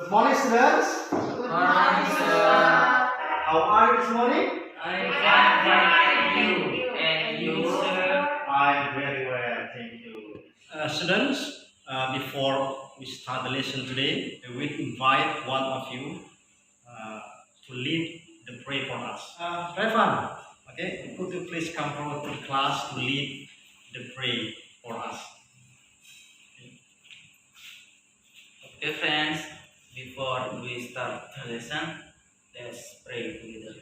Good morning, students. Good morning, sir. How are you this morning? I'm fine, thank you. And you, sir? I'm very well, thank you. Students, before we start the lesson today, I will invite one of you to lead the prayer for us. Revan, okay, could you please come forward to the class to lead the prayer for us? Okay, friends. Before we start the lesson, let's pray together.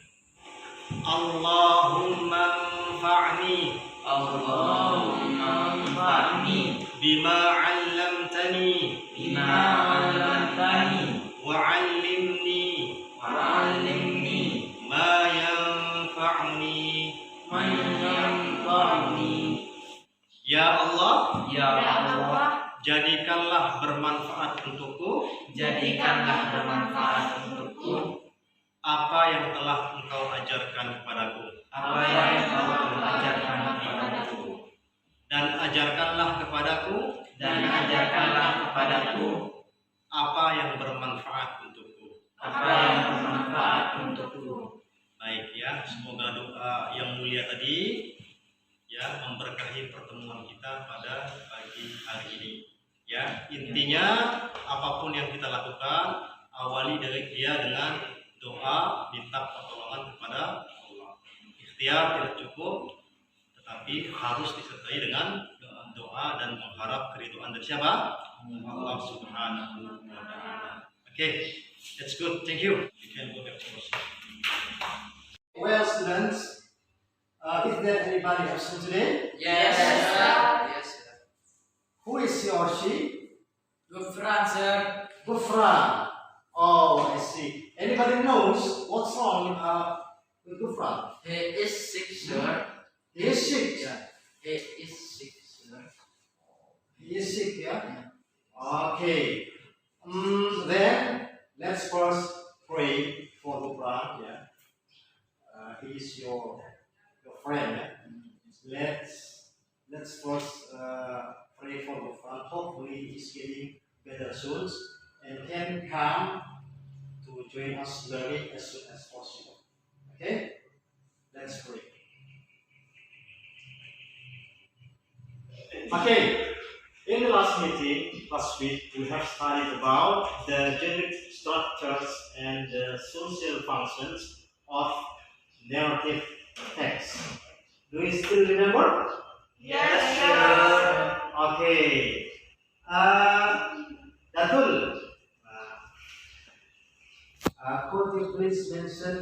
Allahumma anfa'ni Allahumma anfa'ni bima 'allamtani bima 'allamtani wa 'allimni wa 'allimni ma yanfa'uni. ma yanfa'uni. Ya Allah, Ya Allah, jadikanlah bermanfaat untukku jadikanlah bermanfaat untukku apa yang telah Engkau ajarkan kepadaku, apa yang Kau ajarkan kepadaku, dan ajarkanlah kepadaku apa yang bermanfaat untukku. apa yang bermanfaat untukku. Baik ya, semoga doa yang mulia tadi ya memberkahi pertemuan kita pada pagi hari ini. Ya, intinya apapun yang kita lakukan, awali dari dia dengan doa, minta pertolongan kepada Allah. Ikhtiar tidak cukup, tetapi harus disertai dengan doa dan mengharap keridhaan dari siapa? Allah Subhanahu wa Ta'ala. Okay, that's good. Thank you. You can go back to your seat. Well, students, is there anybody absent today? Yes, sir. Yes, sir. Who is he or she? Good friend, sir. Gufran. Oh, I see. Anybody knows what's wrong with Gufran? He is sick, sir. He is sick. He is sick, sir. He is sick, yeah? Okay. Then let's first pray for Gufran, yeah? He is your friend, yeah? Let's first pray for Gufran. Hopefully he's getting better soon and can come to join us learning as soon as possible. Okay? Let's pray. Okay. In the last week, we have studied about the genetic structures and the social functions of narrative text. Do you still remember? Yes, sir. Okay. Datul, could you please mention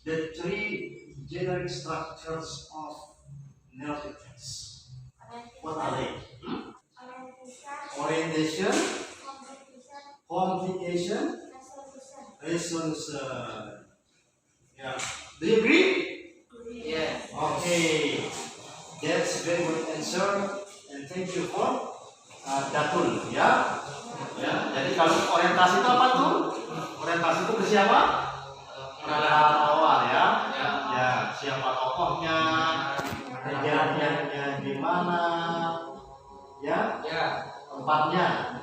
the three generic structures of narrative text? What are they? Orientation, complication, resolution. Yeah. Do you agree? Yes. Okay. That's a very good answer, and thank you for Datul, ya. Ya. Jadi kalau orientasi itu apa tuh? Orientasi itu ke siapa? Kenalan awal, ya. Ya. Siapa tokohnya? Kejadiannya di mana? Ya. Tempatnya,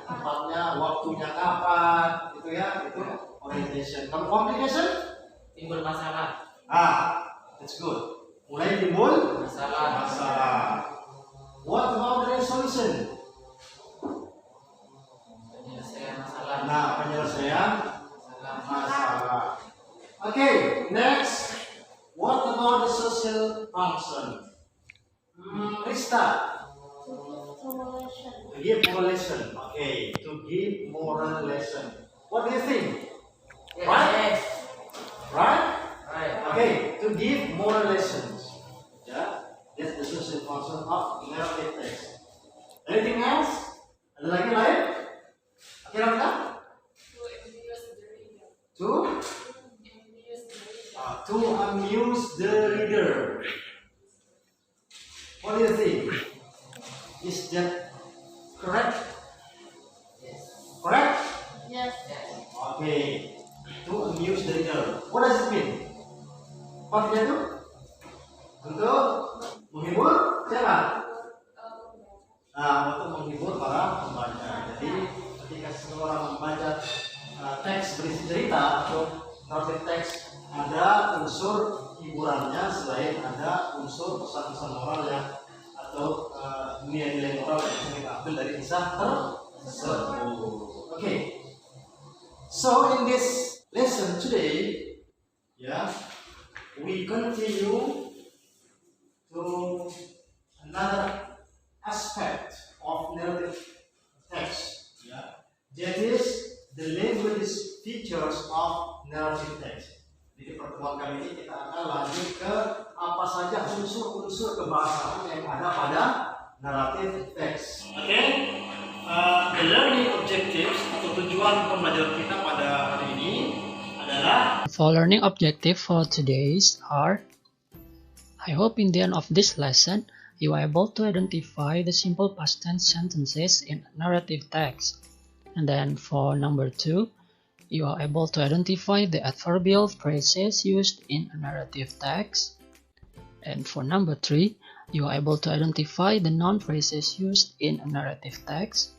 waktunya kapan? Itu ya. Itu orientation. Kalau complication? Timbul masalah. That's good. Mulai timbul Masalah. What about the resolution? Penyelesaian masalah. Nah, penyelesaian masalah. Okay, next. What about the social function? Rista. To give moral lesson. Okay, to give moral lesson. What do you think? Right? Right? Right. Okay, to give moral lessons. Yeah, that's the social function of narrative text. Anything else? Ada lagi lain? Kira-kira? To amuse the reader. What do you think? Is that correct? Yes. Correct? Yes. Okay. To amuse the reader. What does it mean? Apa artinya itu? Untuk menghibur siapa? Untuk menghibur para pembaca. Jadi ketika seseorang membaca teks berisi cerita atau narrative teks, ada unsur hiburannya selain ada unsur pesan-pesan moral yang atau nilai-nilai moral yang bisa kita ambil dari kisah tersebut. Okay. So in this lesson today, we continue to another aspect of narrative text. That is the language features of narrative text. Di pertemuan kali ini kita akan lanjut ke apa saja unsur-unsur kebahasaan yang ada pada narrative text. Okay? The learning objectives atau tujuan pembelajaran kita pada hari ini adalah For learning objective for today's are, I hope in the end of this lesson you are able to identify the simple past tense sentences in narrative text. And then for number 2, you are able to identify the adverbial phrases used in a narrative text. And for number 3, you are able to identify the noun phrases used in a narrative text.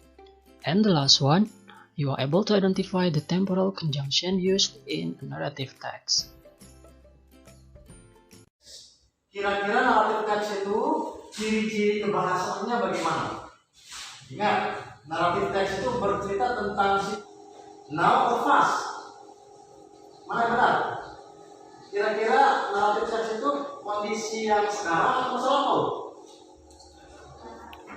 And the last one, you are able to identify the temporal conjunction used in a narrative text. Kira-kira narrative text itu ciri-ciri kebahasaannya bagaimana? Ingat, narrative text itu bercerita tentang now or past. Mana yang benar? Kira-kira narrative text itu kondisi yang sekarang atau masa lalu?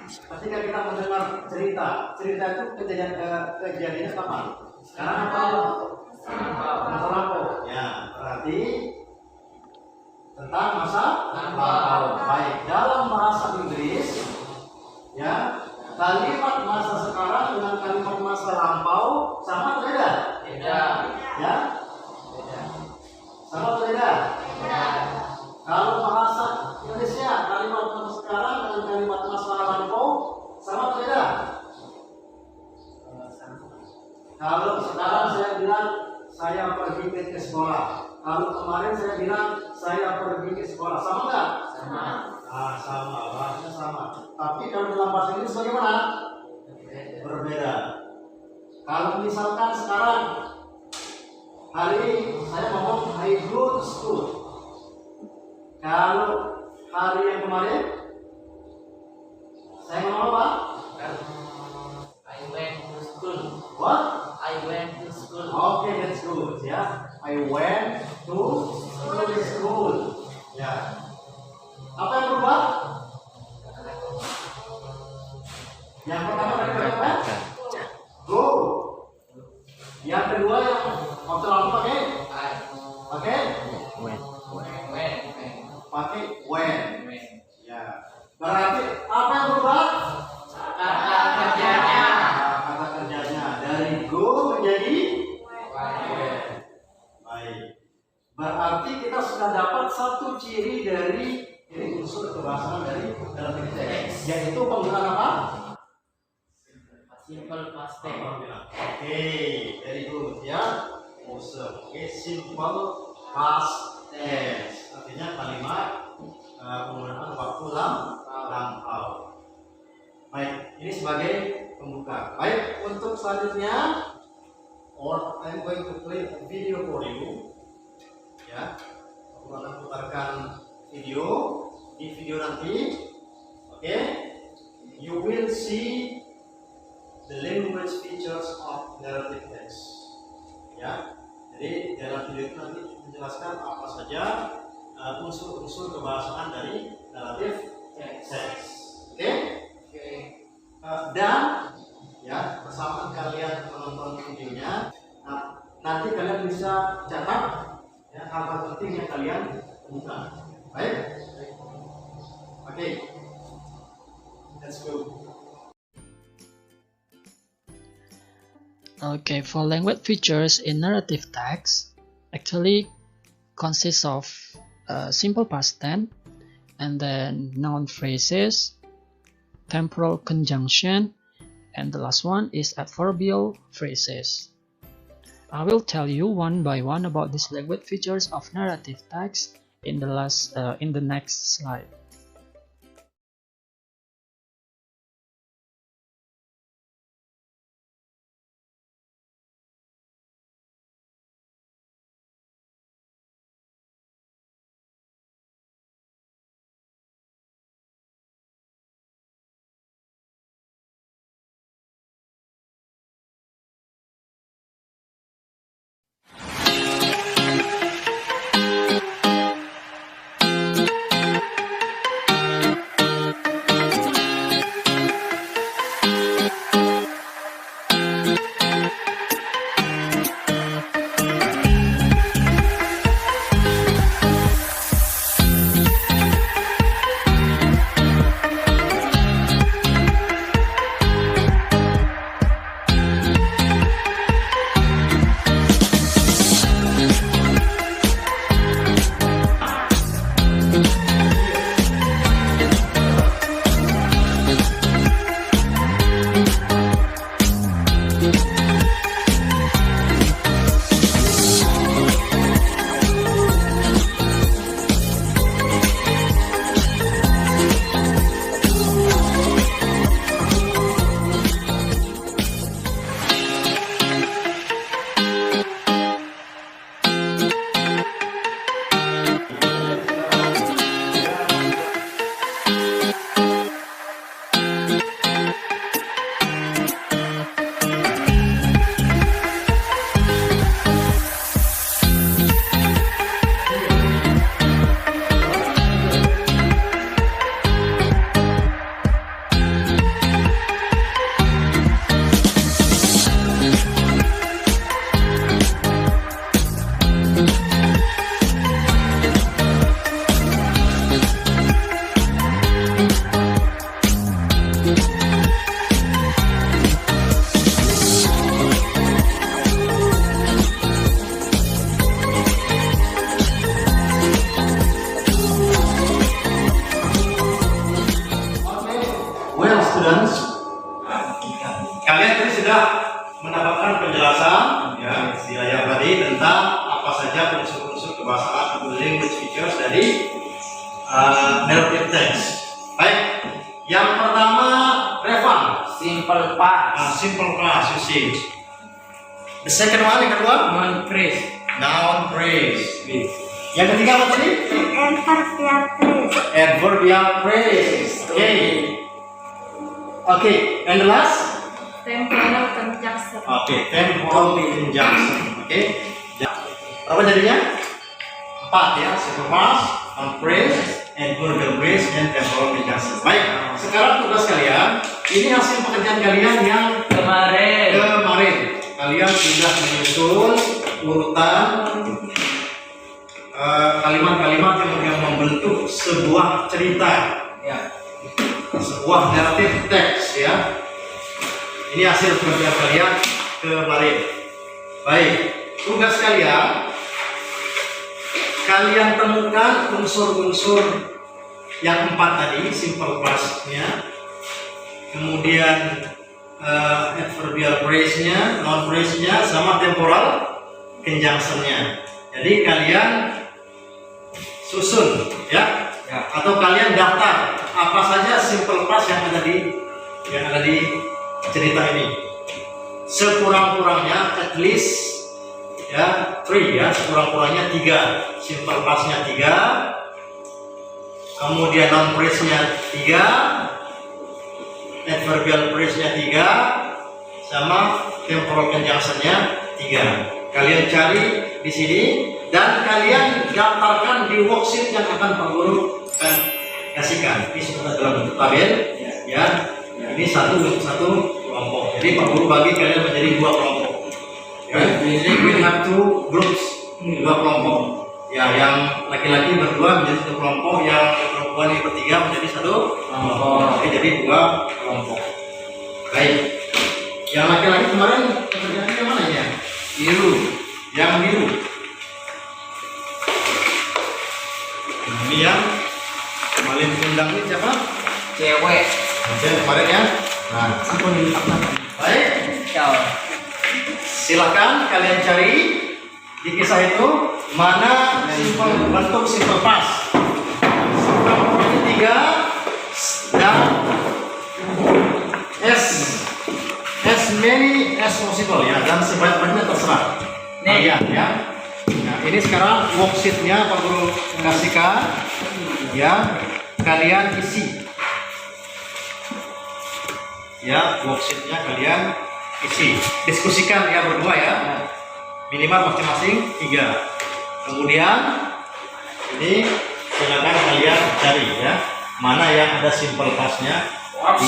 Ketika kita mendengar cerita itu kejadiannya kapan? Sekarang atau masa lalu? Ya, berarti tentang masa lalu. Baik, dalam bahasa Inggris, kalimat masa sekarang dengan kalimat masa lampau sama atau beda? Beda. Ya? Beda. Sama atau beda? Beda. Kalau bahasa Indonesia kalimat masa sekarang dengan kalimat masa lampau sama atau beda? Kalau sekarang saya bilang saya pergi ke sekolah, kalau kemarin saya bilang saya pergi ke sekolah, sama nggak? Sama. Sama, bahasanya sama. Tapi kalau dalam bahasa Inggris bagaimana? Berbeda. Kalau misalkan sekarang hari ini saya ngomong I go to school. Kalau hari yang kemarin saya ngomong apa? I went to school. What? I went to school. Okay, that's good. I went to school. Apa yang berubah? Yang pertama dari apa? Go. Yang kedua yang waktu lalu pakai? Pakai? When. Pakai when. Berarti apa yang berubah? Kata kerjanya. Kata kerjanya dari go menjadi When. baik. Berarti kita sudah dapat satu ciri dari unsur kebahasaan dari narrative text, yaitu penggunaan apa? Simple past tense. Very good Awesome. Simple past tense. Artinya kalimat penggunaan waktu lampau. Baik, ini sebagai pembuka. Baik, untuk selanjutnya, I'm going to play a video for you. Aku akan putarkan video. Di video nanti, you will see the language features of narrative text. Jadi dalam video itu nanti menjelaskan apa saja unsur-unsur kebahasaan dari narrative text. Dan bersama kalian menonton videonya, nanti kalian bisa catat hal-hal penting yang kalian temukan. Baik? Let's go. Okay, for language features in narrative text, actually consists of simple past tense, and then noun phrases, temporal conjunction, and the last one is adverbial phrases. I will tell you one by one about these language features of narrative text in the next slide. mendapatkan penjelasan ya di layar tadi tentang apa saja unsur-unsur kebahasaan atau language features dari narrative text. Baik, yang pertama Revan, Simple past. simple past usage. The second one, yang kedua Noun phrase. noun phrase. Yang ketiga apa tadi? Adverbial phrase. Adverbial phrase. Okay, and the last? Temporal conjunction. Okay, temporal conjunction. Okay. Berapa jadinya? 4 ya, simple past, noun phrase, adverbial phrase, and temporal conjunction. Baik, sekarang tugas kalian, ini hasil pekerjaan kalian yang Kemarin. Kalian sudah menyusun urutan kalimat-kalimat yang membentuk sebuah cerita, Ya. sebuah narrative text ya. Ini hasil pekerjaan kalian kemarin. Baik, tugas kalian temukan unsur-unsur yang 4 tadi, simple past-nya, kemudian adverbial phrase-nya, noun phrase-nya, sama temporal conjunction-nya. Jadi kalian susun ya, atau kalian daftar apa saja simple past yang ada di cerita ini. Sekurang-kurangnya at least ya 3 ya, sekurang-kurangnya 3. Simple past-nya 3, kemudian noun phrase-nya 3, adverbial phrase-nya 3, sama temporal conjunction-nya 3. Kalian cari di sini dan kalian daftarkan di worksheet yang akan Pak Guru kasihkan. Ini sudah dalam bentuk tabel ya. Ini satu kelompok. Jadi Pak Guru bagi kalian menjadi 2 kelompok. Ya, jadi we have 2 groups, 2 kelompok. Ya, yang laki-laki berdua menjadi 1 kelompok, yang perempuan yang bertiga menjadi 1 kelompok. Jadi 2 kelompok. Baik. Yang laki-laki kemarin pekerjaannya yang mana ya? Biru. Yang biru. Ini yang paling diundang ini siapa? Cewek. Yang kemarin ya. Nah, baik. Ciao. Silakan kalian cari di kisah itu mana bentuk simple past. Simple 3 dan as many as possible ya, dan sebanyak-banyaknya terserah kalian ya. Nah, ini sekarang worksheetnya Pak Guru kasihkan ya, kalian isi ya, worksheetnya kalian isi, diskusikan ya berdua ya, minimal masing-masing 3. Kemudian ini silakan kalian cari ya, mana yang ada simple past-nya di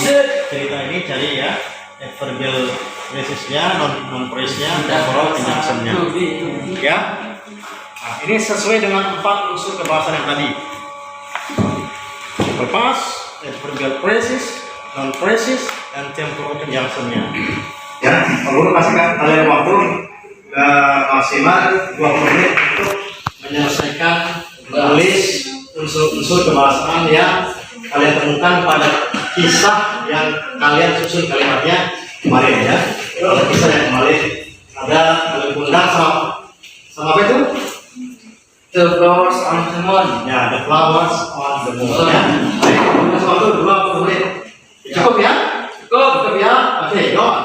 cerita ini, cari ya, adverbial phrase-nya, non phrase-nya, temporal conjunction-nya ya. Nah, ini sesuai dengan 4 unsur kebahasaan yang tadi, simple past, adverbial phrases, non phrases, dan temporal conjunction-nya ya. Kalau kasihkan kalian waktu maksimal 20 menit untuk menyelesaikan menulis unsur-unsur kebahasaan yang kalian temukan pada kisah yang kalian susun kalimatnya kemarin ya. Pada kisah yang kemarin ada kalian undang sama apa itu? The flowers on the moon. Ya, the flowers on the moon ya. Baik, waktu 20 menit. Cukup ya? Cukup ya? Oke, go on.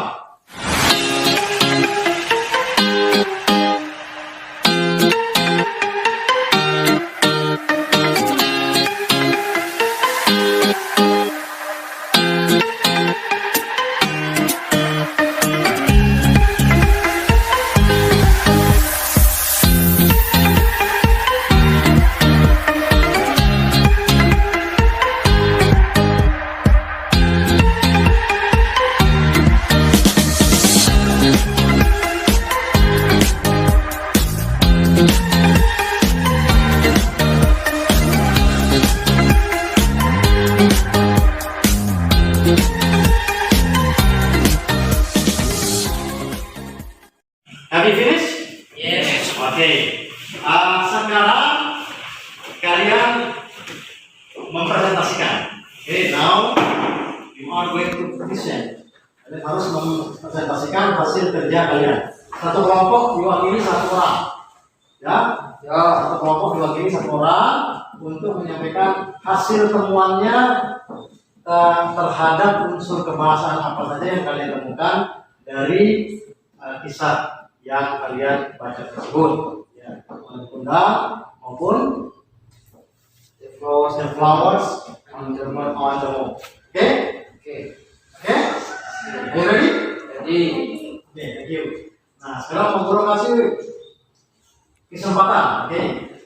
Have you finished? Yes. Oke. Sekarang kalian mempresentasikan. Okay, now you are going to present Kalian harus mempresentasikan hasil kerja kalian. Satu kelompok diwakili satu orang. Ya, satu kelompok diwakili satu orang untuk menyampaikan hasil temuannya terhadap unsur kebahasaan apa saja yang kalian temukan dari kisah yang kalian baca tersebut. Ya, Kundang maupun the flowers on the moon. Oke? Oke. You ready? Jadi Okay, thank you. Nah, sekarang Pak Guru kasih kesempatan. Oke,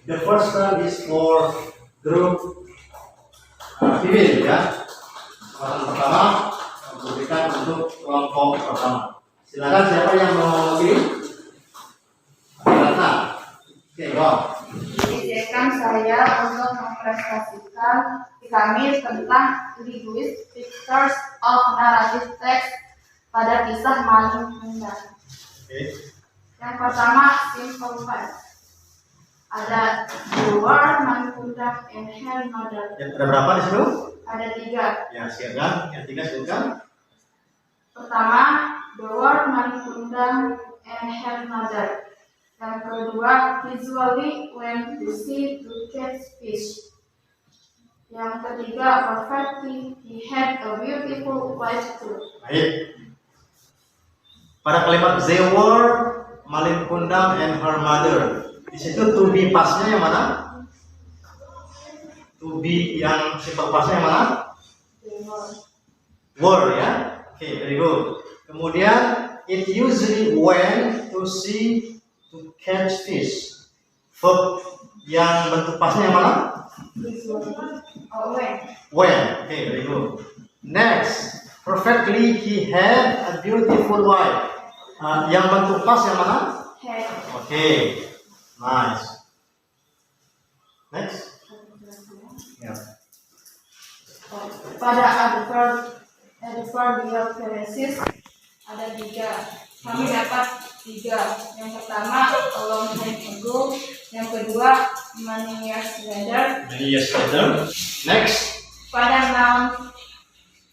the first term is for group civil ya. Kesempatan pertama diberikan untuk kelompok pertama. Silakan siapa yang mau pilih? Ratna. Oke, go. Izinkan saya untuk mempresentasikan kami tentang linguistic features of narrative text pada kisah Maling Kundang. Oke. Yang pertama, simple fact. Ada the word Maling Kundang and her mother. Yang ada berapa di situ? Ada 3. Ya, silakan. Yang 3 silakan. Pertama, the word Maling Kundang and her mother. Yang kedua, visually when you see to catch fish. Yang ketiga, perfectly he had a beautiful wife too. Baik. Pada kalimat they were Maling Kundang and her mother. Di situ to be pasnya yang mana? To be yang simple pasnya yang mana? They were. Were ya. Oke, very good. Kemudian it usually went to sea to catch fish. Verb yang bentuk pasnya yang mana? Visually. Oh, when. When. Oke, very good. Next, perfectly he had a beautiful wife. Yang bentuk pas yang mana? Had. Oke, nice. Next. Ya. Pada adverbial phrases ada 3. Kami dapat 3. Yang pertama, a long time ago. Yang kedua, many years later. Many years later. Next. Pada noun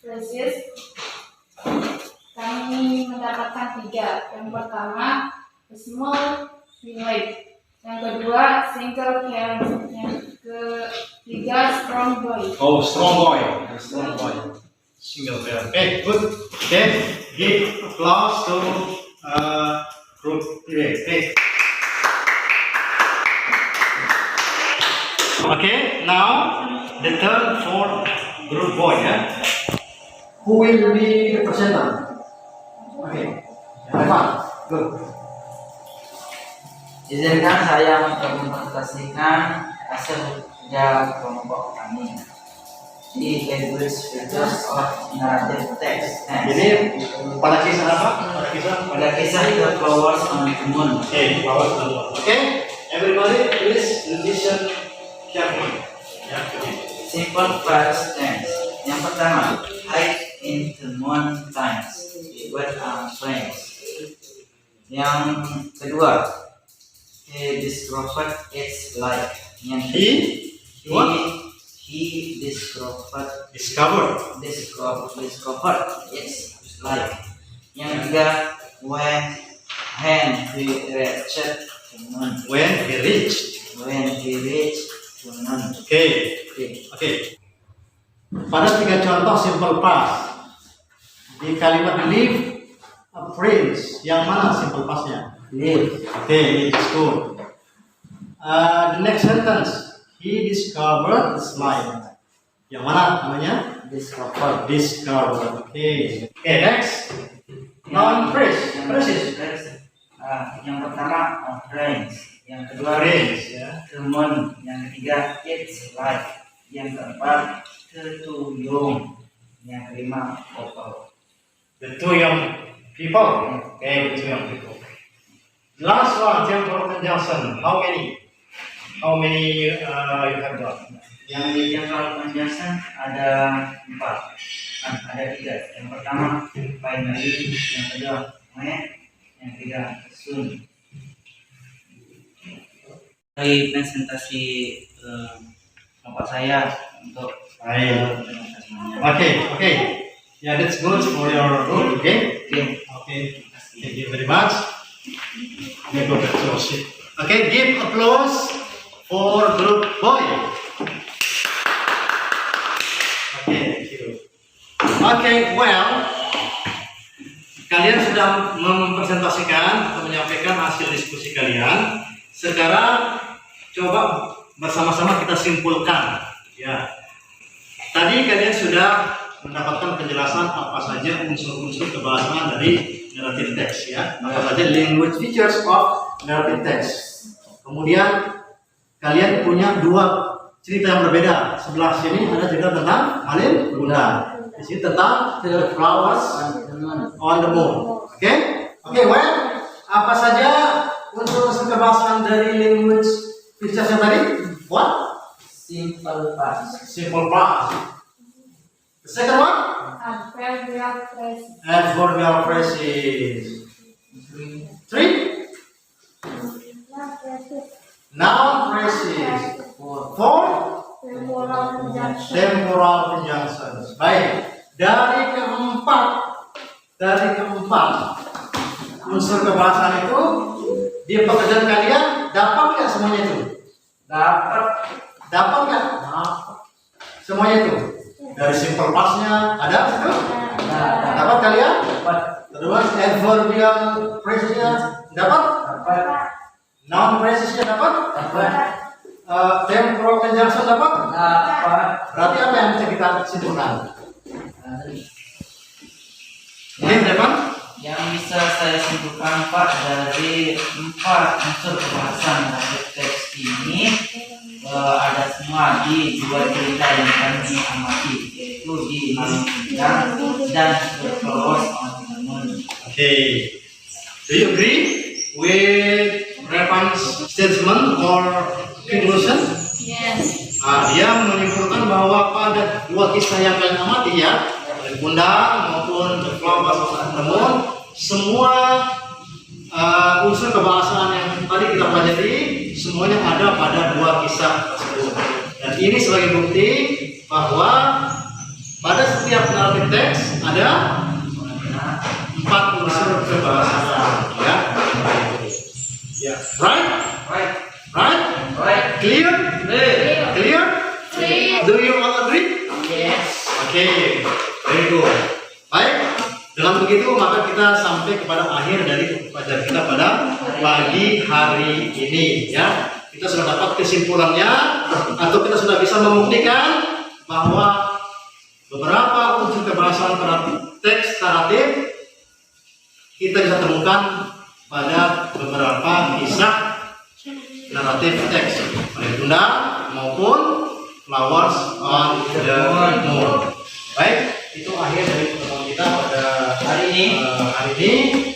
phrases kami mendapatkan 3. Yang pertama, a small village. Yang kedua, single parent. Yang ketiga, strong boy. Oh, strong boy. Strong boy. Single parent. Okay, good. Okay, give applause to group today. Okay, now the turn for group boy. Yeah. Who will be the presenter? Okay, Evan. Good. izinkan saya untuk mempresentasikan hasil kerja kelompok kami di English Features of Narrative Text. Ini pada kisah apa? Pada kisah The Flowers on the Moon. Okay, flowers on the moon. Okay, everybody please listen carefully. Ya, Simple past tense. Yang pertama, hike in the mountains with friends. Yang kedua, he discovered its life. Yang he discovered its life. Yang ketiga, when he reached the moon. when he reached. When he reached the moon. Oke. Pada 3 contoh simple past di kalimat live a prince, yang mana simple pastnya? Live. Okay, it's good. The next sentence, he discovered his life. Yang mana namanya? Discovered. Discovered. Okay, next. Non phrase. Phrases. Yang pertama, friends. Yang kedua, Phrase ya. the moon. Yang ketiga, its life. Yang keempat, the two young. Yang kelima, couple. The two young people. Okay, the two young people. The last one, temporal conjunction. How many? How many you have got? Yang di temporal conjunction ada 4. Ada 3. Yang pertama, finally. Yang kedua, when. Yang ketiga, soon. Dari presentasi bapak saya untuk Baik. presentasinya. Oke. Yeah, that's good for your group. Okay. Oke. Okay. Thank you very much. Okay, go back to your seat. Okay, give applause for group boy. Okay, thank you. Okay, well, kalian sudah mempresentasikan atau menyampaikan hasil diskusi kalian. Sekarang coba bersama-sama kita simpulkan. Ya, tadi kalian sudah mendapatkan penjelasan apa saja unsur-unsur kebahasaan dari narrative text, ya. Apa saja language features of narrative text. Kemudian kalian punya dua cerita yang berbeda. Sebelah sini ada cerita tentang Malin Kundang. Di sini tentang The Flowers on the Moon. Oke? Oke, well, apa saja unsur-unsur kebahasaan dari language features yang tadi? What? Simple past. Simple past. The second one? Adverbial phrases. Adverbial phrases. Three? Noun phrases. Four? Temporal conjunction. Temporal conjunctions. Baik. Dari keempat unsur kebahasaan itu di pekerjaan kalian dapat nggak semuanya itu? Dapat nggak? Semuanya itu. Dari simple past-nya ada itu? Dapat kalian? Terus adverbial phrase-nya dapat? Noun phrase-nya dapat? Temporal conjunction dapat? Berarti apa yang bisa kita simpulkan? Ini dapat? Yang bisa saya simpulkan Pak dari 4 unsur kebahasaan narrative text ini ada semua di dua cerita yang kami amati, yaitu di Malin Kundang dan The Flowers on the Moon. Okay. Do you agree with Repan's statement or conclusion? Yes. Dia menyimpulkan bahwa pada dua kisah yang kalian amati, ya, Malin Kundang maupun The Flowers on the Moon, semua unsur kebahasaan yang tadi kita pelajari semuanya ada pada dua kisah tersebut. Dan ini sebagai bukti bahwa pada setiap narrative text ada 4 unsur kebahasaan, ya. Ya, right? Clear? Clear? Do you all agree? Yes. Okay, very good. Baik, dengan begitu maka kita sampai kepada akhir dari pelajaran kita pada pagi hari ini, ya. Kita sudah dapat kesimpulannya atau kita sudah bisa membuktikan bahwa beberapa unsur kebahasaan teks naratif kita bisa temukan pada beberapa kisah naratif teks, Malin Kundang maupun Flowers on the Moon. Baik, itu akhir dari pertemuan kita pada hari ini.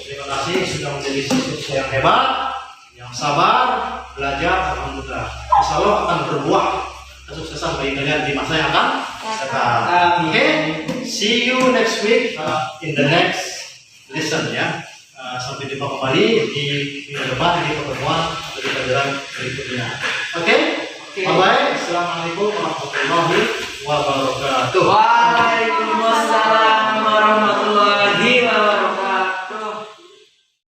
Terima kasih sudah menjadi siswa yang hebat, yang sabar, belajar, alhamdulillah. Insya Allah akan berbuah kesuksesan bagi kalian di masa yang akan datang. Oke, see you next week in the next lesson, ya. Sampai jumpa kembali di minggu depan di pertemuan dari pelajaran berikutnya. Oke? Bye-bye. Assalamualaikum warahmatullahi wabarakatuh. Waalaikumsalam warahmatullahi wabarakatuh.